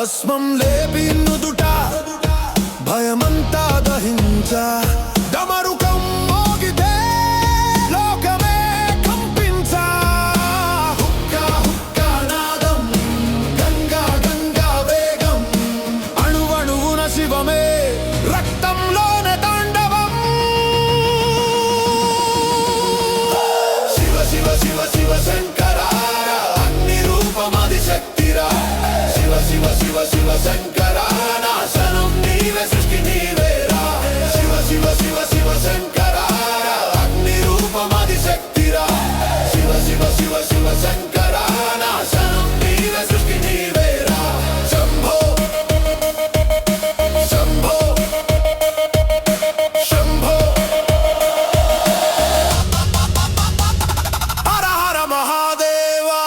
భస్మం లేపి నుదుట భయమంతా దహించా డమరుకం మోగితే లోకమే కంపించా హుక్కా హుక్కా నాదం గంగా గంగా వేగం అణువణువున శివమే రక్తంలోనే తాండవం శివ శివ శివ శివ శంకర అగ్ని రూపమది శక్తిరా శివ శివ శివ శివ శంకర నాశనం నీవే సృష్టి నీవేరా శివ శివ శివ శివ శంకర అగ్ని రూపమది శక్తిరా శివ శివ శివ శివ శంకర నాశనం నీవే సృష్టి నీవేరా శంభో శంభో శంభో హర హర మహాదేవా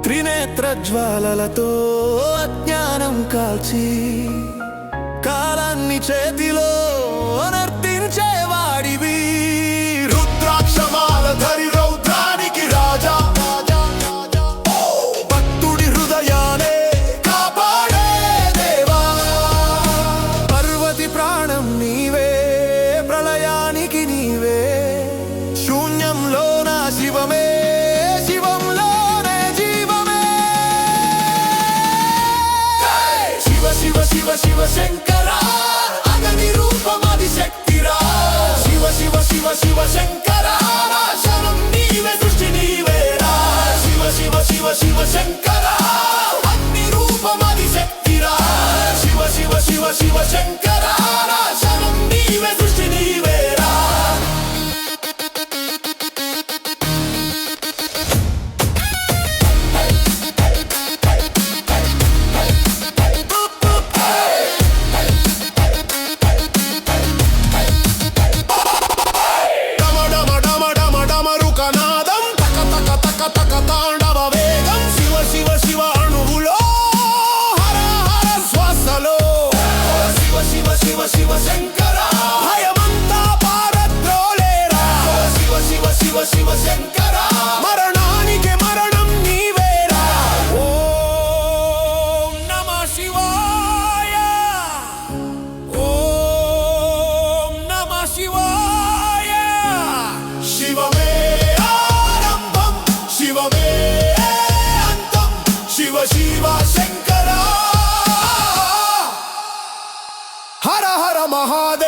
త్రినేత్ర జ్వాలలతో అజ్ఞానం కాల్చి కాలాన్ని చేతిలో నర్తించేవాడివి రుద్రాక్షమాల ధరి రౌద్రానికి రాజా భక్తుడి హృదయానే కాపాడే దేవా పర్వతి ప్రాణం నీవే ప్రళయానికి నీవే శూన్యంలో నా శివమే శివ శివ శివ శంకర అగ్ని రూపమది శక్తిరా శివ శివ శివ శివ శంకర నాశనం నీవే సృష్టి నీవేరా శివ శివ శివ శివ శంకర అగ్ని రూపమది శక్తిరా శివ శివ శివ శివ శంకర నాశనం నీవే సృష్టి నీవేరా తాండవ వేగం శివ శివ శివ అణువులో హర హర శ్వాసలో శివ శివ శివ శివ శంకర భయమంతా పారద్రోలేరా శివ శివ శివ శివ శంకర మరణానికి మరణం నీవేరా ఓం నమః శివాయ ఓం నమః శివాయ శివమే శివమే అంతం శివ శివ శంకర హర హర మహాదేవ